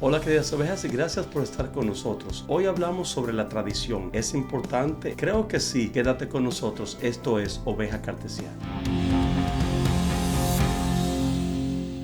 Hola queridas ovejas y gracias por estar con nosotros. Hoy hablamos sobre la tradición. ¿Es importante? Creo que sí. Quédate con nosotros. Esto es Oveja Cartesiana.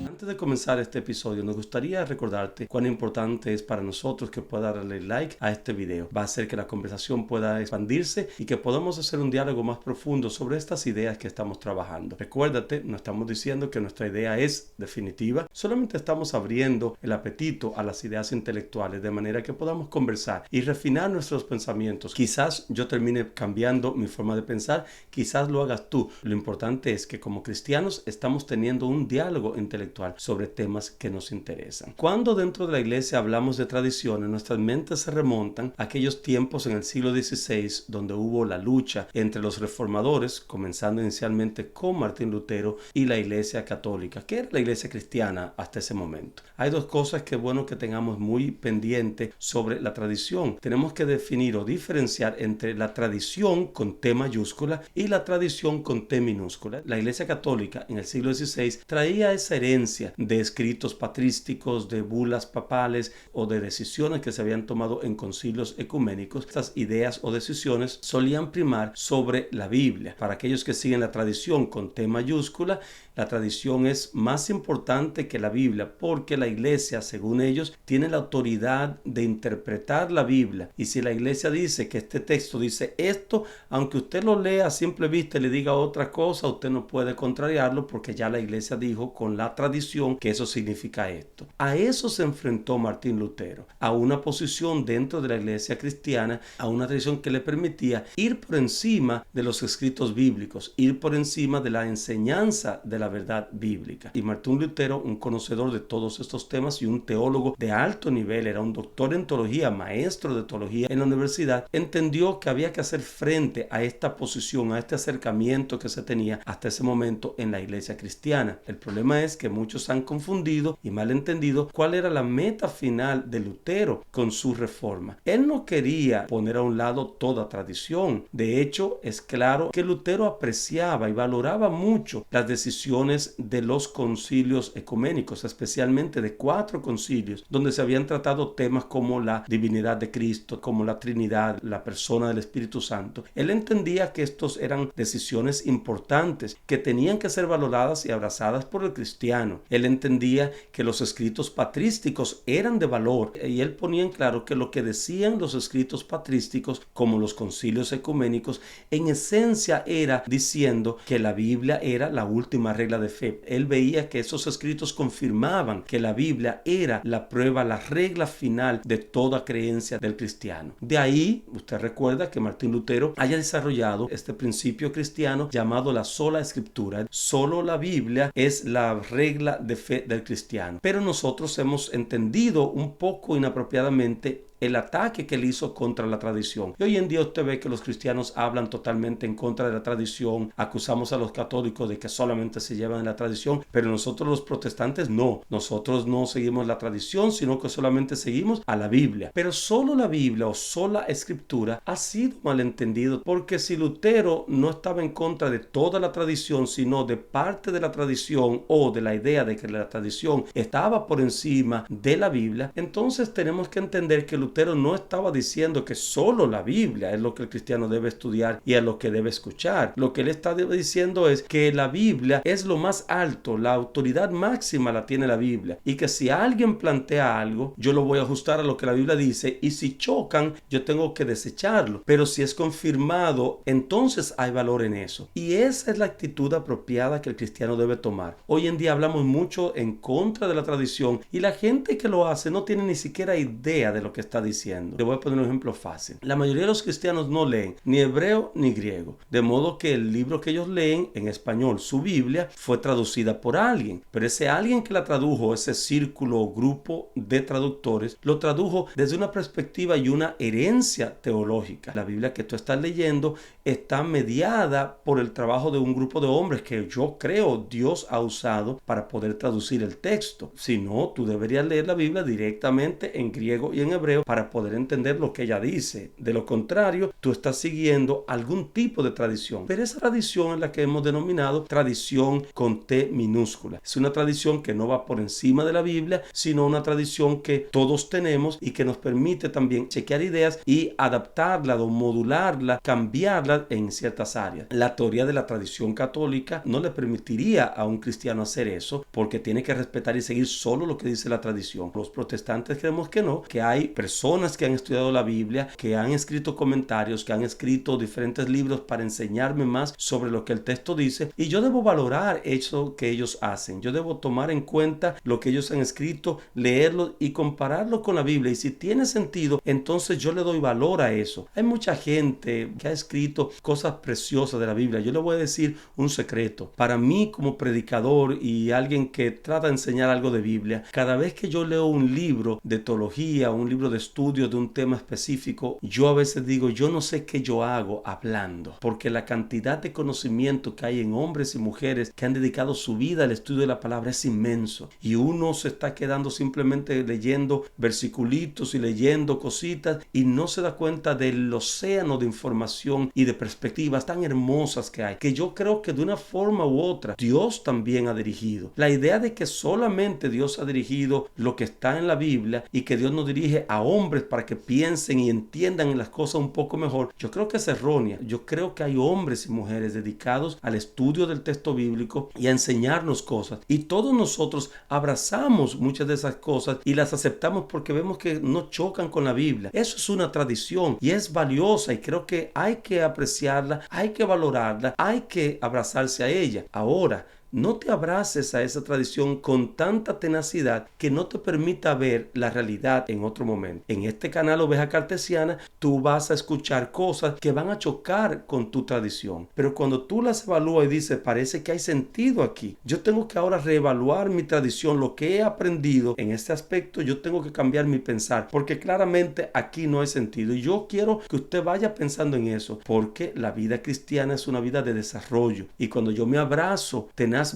Antes de comenzar este episodio, nos gustaría recordarte cuán importante es para nosotros que puedas darle like a este video. Va a hacer que la conversación pueda expandirse y que podamos hacer un diálogo más profundo sobre estas ideas que estamos trabajando. Recuérdate, no estamos diciendo que nuestra idea es definitiva, solamente estamos abriendo el apetito a las ideas intelectuales de manera que podamos conversar y refinar nuestros pensamientos. Quizás yo termine cambiando mi forma de pensar, quizás lo hagas tú. Lo importante es que como cristianos estamos teniendo un diálogo intelectual sobre temas que nos interesan. Cuando dentro de la iglesia hablamos de tradiciones, nuestras mentes se remontan a aquellos tiempos en el siglo XVI donde hubo la lucha entre los reformadores, comenzando inicialmente con Martín Lutero, y la iglesia católica, que era la iglesia cristiana hasta ese momento. Hay dos cosas que es bueno que tengamos muy pendiente sobre la tradición. Tenemos que definir o diferenciar entre la tradición con T mayúscula y la tradición con T minúscula. La iglesia católica en el siglo XVI traía esa herencia de escritos patrísticos, de bulas papales o de decisiones que se habían tomado en concilios ecuménicos. Estas ideas o decisiones solían primar sobre la Biblia. Para aquellos que siguen la tradición con T mayúscula, la tradición es más importante que la Biblia porque la iglesia, según ellos, tiene la autoridad de interpretar la Biblia. Y si la iglesia dice que este texto dice esto, aunque usted lo lea a simple vista y le diga otra cosa, usted no puede contrariarlo porque ya la iglesia dijo con la tradición que eso significa esto. A eso se enfrentó Martín Lutero, a una posición dentro de la iglesia cristiana, a una tradición que le permitía ir por encima de los escritos bíblicos, ir por encima de la enseñanza de la verdad bíblica. Y Martín Lutero, un conocedor de todos estos temas y un teólogo de alto nivel, era un doctor en teología, maestro de teología en la universidad, entendió que había que hacer frente a esta posición, a este acercamiento que se tenía hasta ese momento en la iglesia cristiana. El problema es que muchos han confundido y malentendido cuál era la meta final de Lutero con su reforma. Él no quería poner a un lado toda tradición. De hecho, es claro que Lutero apreciaba y valoraba mucho las decisiones de los concilios ecuménicos, especialmente de 4 concilios, donde se habían tratado temas como la divinidad de Cristo, como la Trinidad, la persona del Espíritu Santo. Él entendía que estos eran decisiones importantes que tenían que ser valoradas y abrazadas por el cristiano. Él entendía que los escritos patrísticos eran de valor y él ponía en claro que lo que decían los escritos patrísticos, como los concilios ecuménicos, en esencia era diciendo que la Biblia era la última regla de fe. Él veía que esos escritos confirmaban que la Biblia era la prueba, la regla final de toda creencia del cristiano. De ahí, usted recuerda que Martín Lutero haya desarrollado este principio cristiano llamado la sola escritura. Solo la Biblia es la regla de fe del cristiano. Pero nosotros hemos entendido un poco inapropiadamente el ataque que él hizo contra la tradición. Y hoy en día usted ve que los cristianos hablan totalmente en contra de la tradición, acusamos a los católicos de que solamente se llevan la tradición, pero nosotros los protestantes no. Nosotros no seguimos la tradición, sino que solamente seguimos a la Biblia. Pero solo la Biblia o sola escritura ha sido malentendido, porque si Lutero no estaba en contra de toda la tradición, sino de parte de la tradición o de la idea de que la tradición estaba por encima de la Biblia, entonces tenemos que entender que Lutero no estaba diciendo que solo la Biblia es lo que el cristiano debe estudiar y es lo que debe escuchar. Lo que él está diciendo es que la Biblia es lo más alto, la autoridad máxima la tiene la Biblia, y que si alguien plantea algo, yo lo voy a ajustar a lo que la Biblia dice, y si chocan, yo tengo que desecharlo. Pero si es confirmado, entonces hay valor en eso. Y esa es la actitud apropiada que el cristiano debe tomar. Hoy en día hablamos mucho en contra de la tradición y la gente que lo hace no tiene ni siquiera idea de lo que está diciendo. Le voy a poner un ejemplo fácil. La mayoría de los cristianos no leen ni hebreo ni griego, de modo que el libro que ellos leen en español, su Biblia, fue traducida por alguien, pero ese alguien que la tradujo, ese círculo o grupo de traductores, lo tradujo desde una perspectiva y una herencia teológica. La Biblia que tú estás leyendo está mediada por el trabajo de un grupo de hombres que yo creo Dios ha usado para poder traducir el texto. Si no, tú deberías leer la Biblia directamente en griego y en hebreo, para poder entender lo que ella dice. De lo contrario, tú estás siguiendo algún tipo de tradición. Pero esa tradición es la que hemos denominado tradición con T minúscula. Es una tradición que no va por encima de la Biblia, sino una tradición que todos tenemos y que nos permite también chequear ideas y adaptarla o modularla, cambiarla en ciertas áreas. La teoría de la tradición católica no le permitiría a un cristiano hacer eso, porque tiene que respetar y seguir solo lo que dice la tradición. Los protestantes creemos que no, que hay personas que han estudiado la Biblia, que han escrito comentarios, que han escrito diferentes libros para enseñarme más sobre lo que el texto dice, y yo debo valorar eso que ellos hacen. Yo debo tomar en cuenta lo que ellos han escrito, leerlo y compararlo con la Biblia, y si tiene sentido, entonces yo le doy valor a eso. Hay mucha gente que ha escrito cosas preciosas de la Biblia. Yo le voy a decir un secreto. Para mí, como predicador y alguien que trata de enseñar algo de Biblia, cada vez que yo leo un libro de teología, un libro de estudio de un tema específico, yo a veces digo, yo no sé qué yo hago hablando, porque la cantidad de conocimiento que hay en hombres y mujeres que han dedicado su vida al estudio de la palabra es inmenso, y uno se está quedando simplemente leyendo versiculitos y leyendo cositas y no se da cuenta del océano de información y de perspectivas tan hermosas que hay, que yo creo que de una forma u otra Dios también ha dirigido. La idea de que solamente Dios ha dirigido lo que está en la Biblia y que Dios nos dirige a hombres para que piensen y entiendan las cosas un poco mejor, yo creo que es errónea. Yo creo que hay hombres y mujeres dedicados al estudio del texto bíblico y a enseñarnos cosas, y todos nosotros abrazamos muchas de esas cosas y las aceptamos porque vemos que no chocan con la Biblia. Eso es una tradición y es valiosa, y creo que hay que apreciarla, hay que valorarla, hay que abrazarse a ella. Ahora, no te abraces a esa tradición con tanta tenacidad que no te permita ver la realidad en otro momento. En este canal Oveja Cartesiana, tú vas a escuchar cosas que van a chocar con tu tradición. Pero cuando tú las evalúas y dices, parece que hay sentido aquí. Yo tengo que ahora reevaluar mi tradición, lo que he aprendido en este aspecto, yo tengo que cambiar mi pensar, porque claramente aquí no hay sentido. Y yo quiero que usted vaya pensando en eso, porque la vida cristiana es una vida de desarrollo. Y cuando yo me abrazo tenazmente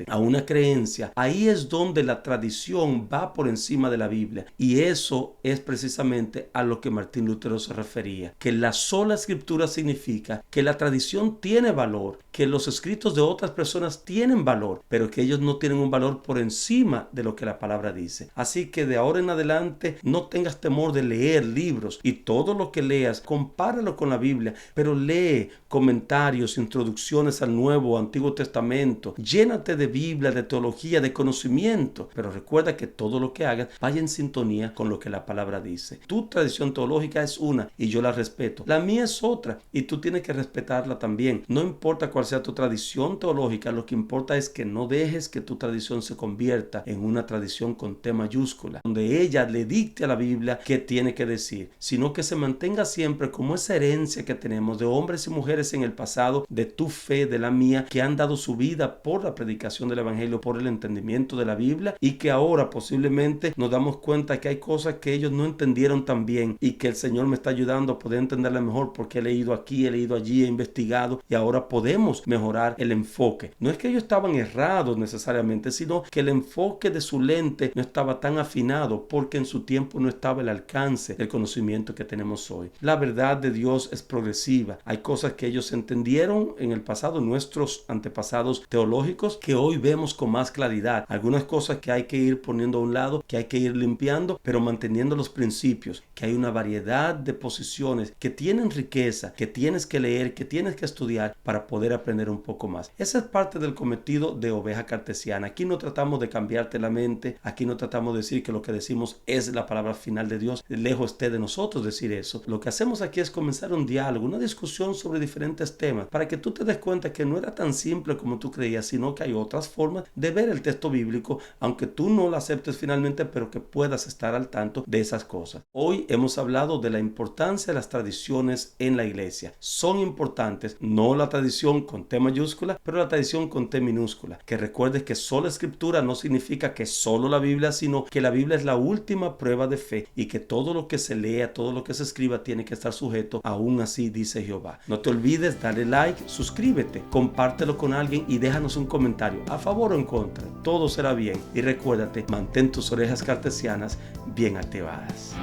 a una creencia, ahí es donde la tradición va por encima de la Biblia, y eso es precisamente a lo que Martín Lutero se refería, que la sola escritura significa que la tradición tiene valor, que los escritos de otras personas tienen valor, pero que ellos no tienen un valor por encima de lo que la palabra dice. Así que de ahora en adelante no tengas temor de leer libros, y todo lo que leas compáralo con la Biblia, pero lee comentarios, introducciones al Nuevo o Antiguo Testamento. Llénate de Biblia, de teología, de conocimiento, pero recuerda que todo lo que hagas vaya en sintonía con lo que la palabra dice. Tu tradición teológica es una y yo la respeto. La mía es otra y tú tienes que respetarla también. No importa cuál sea tu tradición teológica, lo que importa es que no dejes que tu tradición se convierta en una tradición con T mayúscula, donde ella le dicte a la Biblia qué tiene que decir, sino que se mantenga siempre como esa herencia que tenemos de hombres y mujeres en el pasado, de tu fe, de la mía, que han dado su vida por la predicación del evangelio, por el entendimiento de la Biblia, y que ahora posiblemente nos damos cuenta que hay cosas que ellos no entendieron tan bien y que el Señor me está ayudando a poder entenderla mejor, porque he leído aquí, he leído allí, he investigado, y ahora podemos mejorar el enfoque. No es que ellos estaban errados necesariamente, sino que el enfoque de su lente no estaba tan afinado, porque en su tiempo no estaba el alcance del conocimiento que tenemos hoy. La verdad de Dios es progresiva. Hay cosas que ellos entendieron en el pasado, nuestros antepasados teológicos, que hoy vemos con más claridad. Algunas cosas que hay que ir poniendo a un lado, que hay que ir limpiando, pero manteniendo los principios, que hay una variedad de posiciones que tienen riqueza, que tienes que leer, que tienes que estudiar para poder aprender un poco más. Esa es parte del cometido de Oveja Cartesiana. Aquí no tratamos de cambiarte la mente, aquí no tratamos de decir que lo que decimos es la palabra final de Dios. Lejos esté de nosotros decir eso. Lo que hacemos aquí es comenzar un diálogo, una discusión sobre diferentes temas, para que tú te des cuenta que no era tan simple como tú creías, sino que hay otras formas de ver el texto bíblico, aunque tú no lo aceptes finalmente, pero que puedas estar al tanto de esas cosas. Hoy hemos hablado de la importancia de las tradiciones en la iglesia. Son importantes, no la tradición con T mayúscula, pero la tradición con T minúscula. Que recuerdes que solo escritura no significa que solo la Biblia, sino que la Biblia es la última prueba de fe, y que todo lo que se lea, todo lo que se escriba tiene que estar sujeto a un así dice Jehová. No te olvides, dale like, suscríbete, compártelo con alguien y déjanos un comentario, a favor o en contra. Todo será bien. Y recuérdate, mantén tus orejas cartesianas bien activadas.